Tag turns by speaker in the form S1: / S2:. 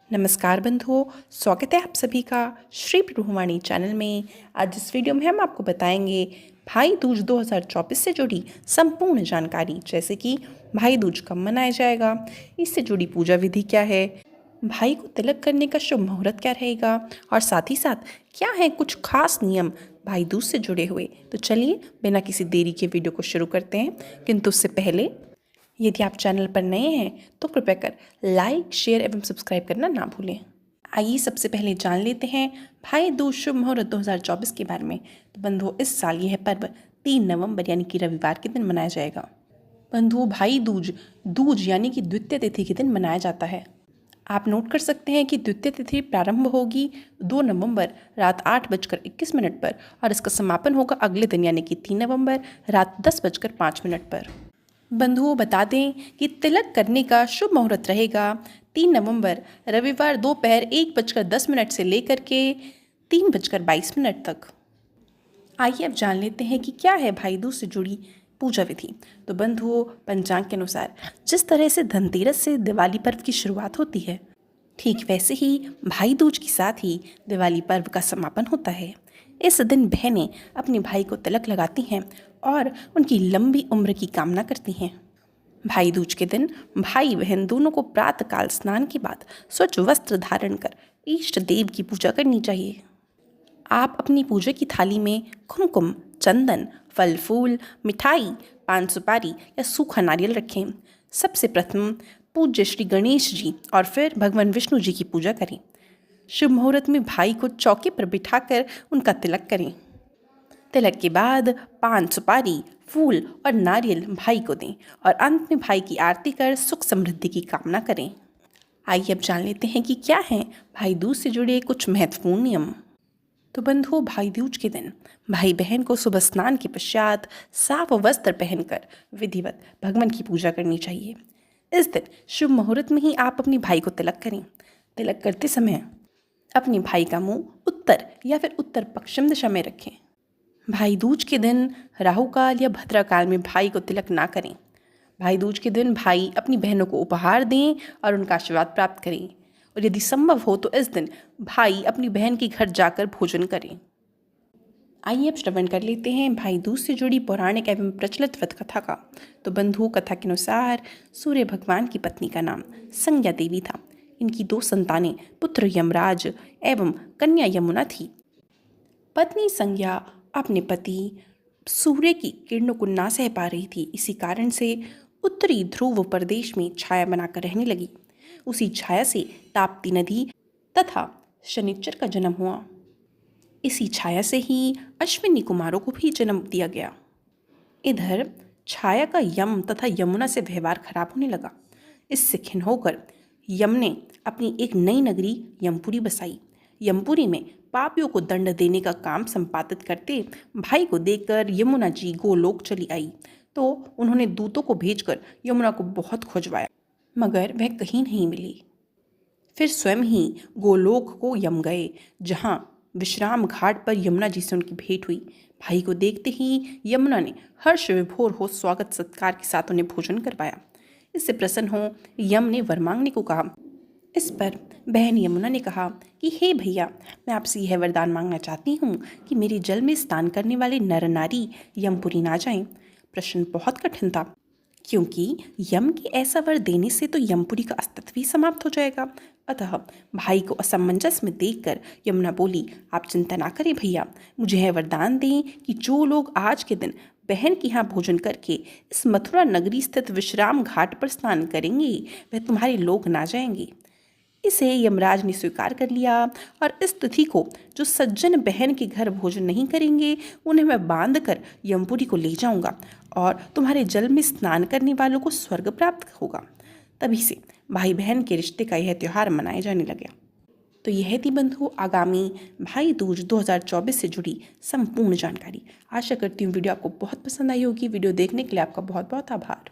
S1: नमस्कार बंधुओं, स्वागत है आप सभी का श्री प्रभुवाणी चैनल में। आज इस वीडियो में हम आपको बताएंगे भाई दूज 2024 से जुड़ी संपूर्ण जानकारी, जैसे कि भाई दूज कब मनाया जाएगा, इससे जुड़ी पूजा विधि क्या है, भाई को तिलक करने का शुभ मुहूर्त क्या रहेगा और साथ ही साथ क्या है कुछ खास नियम भाई दूज से जुड़े हुए। तो चलिए बिना किसी देरी के वीडियो को शुरू करते हैं, किंतु उससे पहले यदि आप चैनल पर नए हैं तो कृपया कर लाइक, शेयर एवं सब्सक्राइब करना ना भूलें। आइए सबसे पहले जान लेते हैं भाई दूज शुभ मुहूर्त 2024 के बारे में। तो बंधुओं, इस साल यह पर्व 3 नवंबर यानी कि रविवार के दिन मनाया जाएगा। बंधुओं, भाई दूज दूज यानी कि द्वितीय तिथि के दिन मनाया जाता है। आप नोट कर सकते हैं कि द्वितीय तिथि प्रारंभ होगी 2 नवंबर रात 8:21 पर और इसका समापन होगा अगले दिन यानी कि 3 नवंबर रात 10:05 पर। बंधुओं, बता दें कि तिलक करने का शुभ मुहूर्त रहेगा 3 नवंबर रविवार दोपहर 1:10 से लेकर के 3:22 तक। आइए अब जान लेते हैं कि क्या है भाई दूज से जुड़ी पूजा विधि। तो बंधुओं, पंचांग के अनुसार जिस तरह से धनतेरस से दिवाली पर्व की शुरुआत होती है, ठीक वैसे ही भाई दूज के साथ ही दिवाली पर्व का समापन होता है। इस दिन बहनें अपने भाई को तिलक लगाती हैं और उनकी लंबी उम्र की कामना करती हैं। भाई दूज के दिन भाई बहन दोनों को प्रातःकाल स्नान के बाद स्वच्छ वस्त्र धारण कर इष्ट देव की पूजा करनी चाहिए। आप अपनी पूजा की थाली में कुमकुम, चंदन, फल फूल, मिठाई, पान सुपारी या सूखा नारियल रखें। सबसे प्रथम पूज्य श्री गणेश जी और फिर भगवान विष्णु जी की पूजा करें। शुभ मुहूर्त में भाई को चौके पर बिठाकर उनका तिलक करें। तिलक के बाद पान सुपारी, फूल और नारियल भाई को दें और अंत में भाई की आरती कर सुख समृद्धि की कामना करें। आइए अब जान लेते हैं कि क्या हैं भाई दूज से जुड़े कुछ महत्वपूर्ण नियम। तो बंधुओं, भाई दूज के दिन भाई बहन को सुबह स्नान के पश्चात साफ वस्त्र पहनकर विधिवत भगवान की पूजा करनी चाहिए। इस दिन शुभ मुहूर्त में ही आप अपने भाई को तिलक करें। तिलक करते समय अपने भाई का मुंह उत्तर या फिर उत्तर पश्चिम दिशा में रखें। भाई दूज के दिन राहु काल या भद्रा काल में भाई को तिलक ना करें। भाई दूज के दिन भाई अपनी बहनों को उपहार दें और उनका आशीर्वाद प्राप्त करें, और यदि संभव हो तो इस दिन भाई अपनी बहन के घर जाकर भोजन करें। आइए अब श्रवण कर लेते हैं भाई दूज से जुड़ी पौराणिक एवं प्रचलित व्रत कथा का। तो बंधु, कथा के अनुसार सूर्य भगवान की पत्नी का नाम संज्ञा देवी था। इनकी 2 संतानें पुत्र यमराज एवं कन्या यमुना थी। पत्नी संज्ञा अपने पति सूर्य की किरणों को ना सह पा रही थी। इसी कारण से उत्तरी ध्रुव प्रदेश में छाया बनाकर रहने लगी। उसी छाया से ताप्ती नदी तथा शनिचर का जन्म हुआ। इसी छाया से ही अश्विनी कुमारों को भी जन्म दिया गया। इधर छाया का यम तथा यमुना से व्यवहार खराब होने लगा। इससे खिन्न होकर यम ने अपनी एक नई नगरी यमपुरी बसाई। यमपुरी में पापियों को दंड देने का काम संपादित करते भाई को देखकर यमुना जी गोलोक चली आई, तो उन्होंने दूतों को भेजकर यमुना को बहुत खोजवाया, मगर वह कहीं नहीं मिली। फिर स्वयं ही गोलोक को यम गए, जहाँ विश्राम घाट पर यमुना जी से उनकी भेंट हुई। भाई को देखते ही यमुना ने हर्ष विभोर हो स्वागत सत्कार के साथ उन्हें भोजन करवाया। इससे प्रसन्न हो यम ने वर मांगने को कहा। इस पर बहन यमुना ने कहा कि हे भैया, मैं आपसे यह वरदान मांगना चाहती हूँ कि मेरे जल में स्नान करने वाले नर नारी यमपुरी ना जाएं। प्रश्न बहुत कठिन था, क्योंकि यम के ऐसा वर देने से तो यमपुरी का अस्तित्व ही समाप्त हो जाएगा। अतः भाई को असमंजस में देखकर यमुना बोली, आप चिंता ना करें भैया, मुझे यह वरदान दें कि जो लोग आज के दिन बहन के यहाँ भोजन करके इस मथुरा नगरी स्थित विश्राम घाट पर स्नान करेंगे, वह तुम्हारे लोग ना जाएंगे। इसे यमराज ने स्वीकार कर लिया और इस तिथि को जो सज्जन बहन के घर भोजन नहीं करेंगे, उन्हें मैं बांध कर यमपुरी को ले जाऊंगा और तुम्हारे जल में स्नान करने वालों को स्वर्ग प्राप्त होगा। तभी से भाई बहन के रिश्ते का यह त्यौहार मनाया जाने लगा। तो यह थी बंधु आगामी भाई दूज 2024 से जुड़ी संपूर्ण जानकारी। आशा करती हूँ वीडियो आपको बहुत पसंद आई होगी। वीडियो देखने के लिए आपका बहुत बहुत आभार।